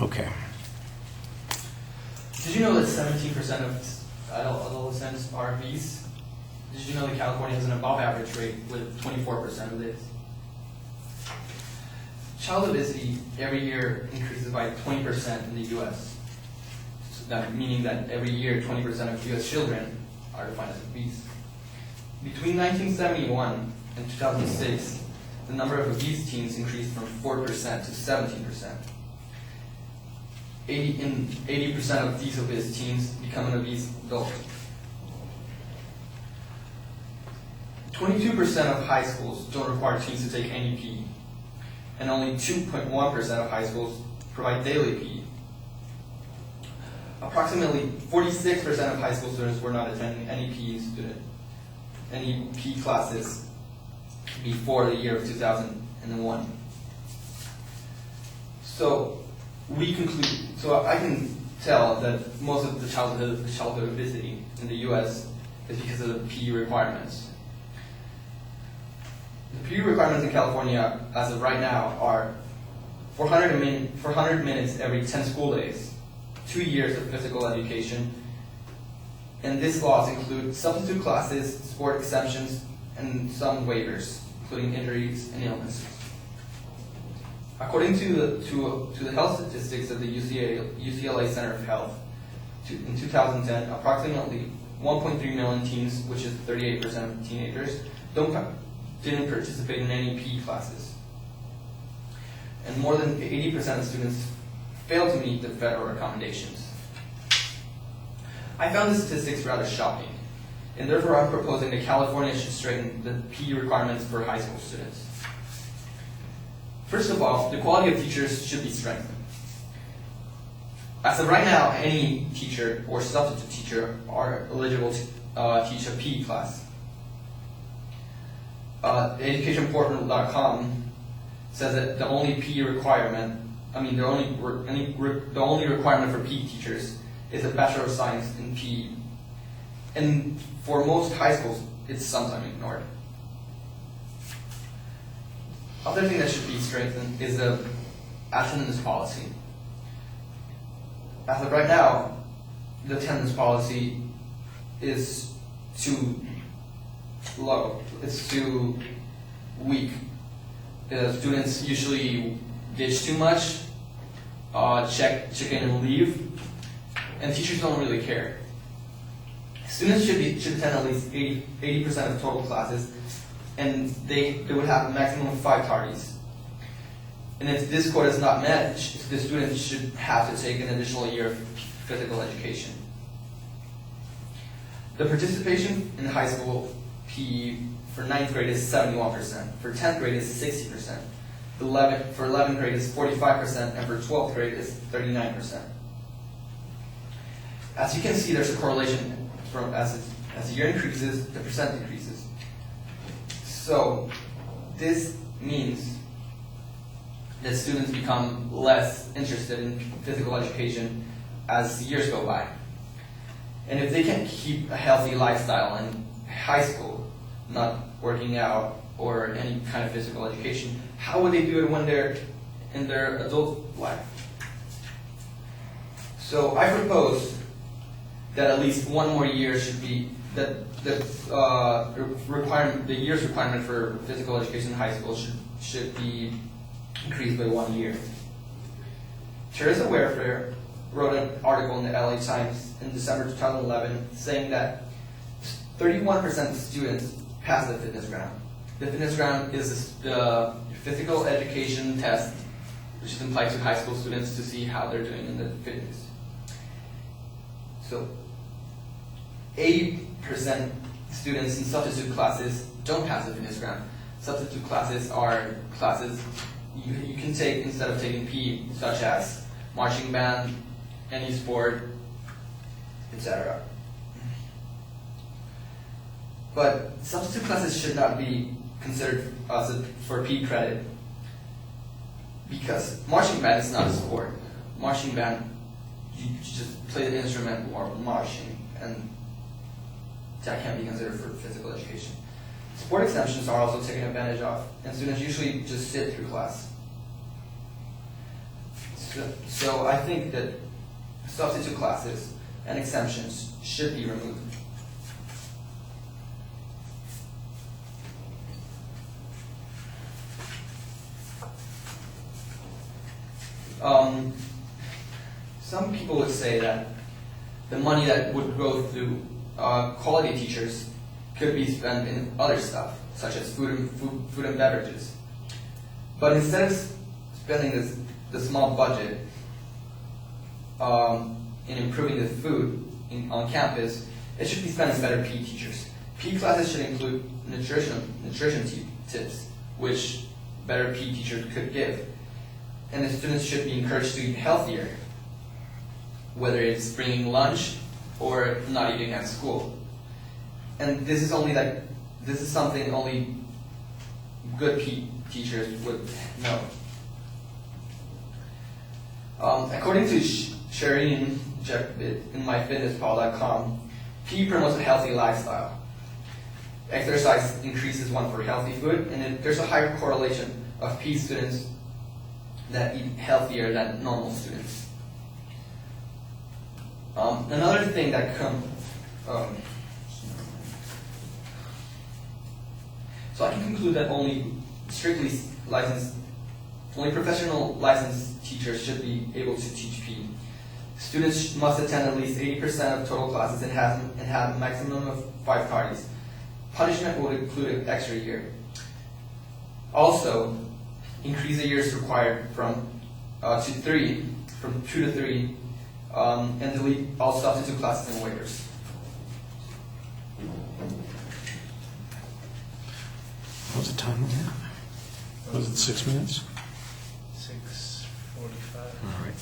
Okay. Did you know that 17% of adolescents are obese? Did you know that California has an above average rate with 24% of this? Child obesity every year increases by 20% in the U.S. So that meaning that every year 20% of U.S. children are defined as obese. Between 1971 and 2006, the number of obese teens increased from 4% to 17%. 80% of these obese teens become an obese adult. 22% of high schools don't require teens to take any PE, and only 2.1% of high schools provide daily PE. Approximately 46% of high school students were not attending any PE classes before the year of 2001. So I can tell that most of the childhood obesity in the U.S. is because of the PE requirements. The PE requirements in California, as of right now, are 400 minutes every 10 school days, 2 years of physical education, and these laws include substitute classes, sport exemptions, and some waivers, including injuries and illnesses. According to the health statistics of the UCLA Center of Health, in 2010, approximately 1.3 million teens, which is 38% of teenagers, didn't participate in any PE classes. And more than 80% of students failed to meet the federal recommendations. I found the statistics rather shocking, and therefore I'm proposing that California should straighten the PE requirements for high school students. First of all, the quality of teachers should be strengthened. As of right now, any teacher or substitute teacher are eligible to teach a PE class. Educationportal.com says that the only PE requirement, the only requirement for PE teachers is a Bachelor of Science in PE. And for most high schools, it's sometimes ignored. Other thing that should be strengthened is the attendance policy. As of right now, the attendance policy is too low. It's too weak. Students usually ditch too much, check in and leave, and teachers don't really care. Students should attend at least 80% of total classes, and they would have a maximum of 5 tardies. And if this quota is not met, the students should have to take an additional year of physical education. The participation in high school PE for 9th grade is 71%, for 10th grade is 60%, for 11th grade is 45%, and for 12th grade is 39%. As you can see, there's a correlation from as the year increases, the percent decreases. So this means that students become less interested in physical education as years go by. And if they can't keep a healthy lifestyle in high school, not working out or any kind of physical education, how would they do it when they're in their adult life? So I propose that at least one more year should be the year's requirement for physical education in high school should be increased by 1 year. Teresa Warefair wrote an article in the LA Times in December 2011 saying that 31% of students pass the fitness ground. The fitness ground is the physical education test, which is applied to high school students to see how they're doing in the fitness. So 80% students in substitute classes don't pass the fitness ground. Substitute classes are classes you can take instead of taking PE, such as marching band, any sport, etc. But substitute classes should not be considered for PE credit because marching band is not a sport. Marching band, you just play the instrument or marching, and that can't be considered for physical education. Sport exemptions are also taken advantage of, and students usually just sit through class. So I think that substitute classes and exemptions should be removed. Some people would say that the money that would go through quality teachers could be spent in other stuff, such as food and beverages. But instead of spending the small budget in improving the food on campus, it should be spent in better PE teachers. PE classes should include nutrition tips, which better PE teachers could give. And the students should be encouraged to eat healthier, whether it's bringing lunch or not eating at school. And this is something only good PE teachers would know. According to Shireen Jekbit in myfitnesspal.com, PE promotes a healthy lifestyle. Exercise increases one for healthy food, and there's a higher correlation of PE students that eat healthier than normal students. Another thing that so I can conclude that only professional licensed teachers should be able to teach PE. Students must attend at least 80% of total classes and have a maximum of 5 parties. Punishment would include an extra year. Also, increase the years required from 2 to 3, and delete all substitute classes and waivers. What was the time on that? Was it 6 minutes? 6:45. All right.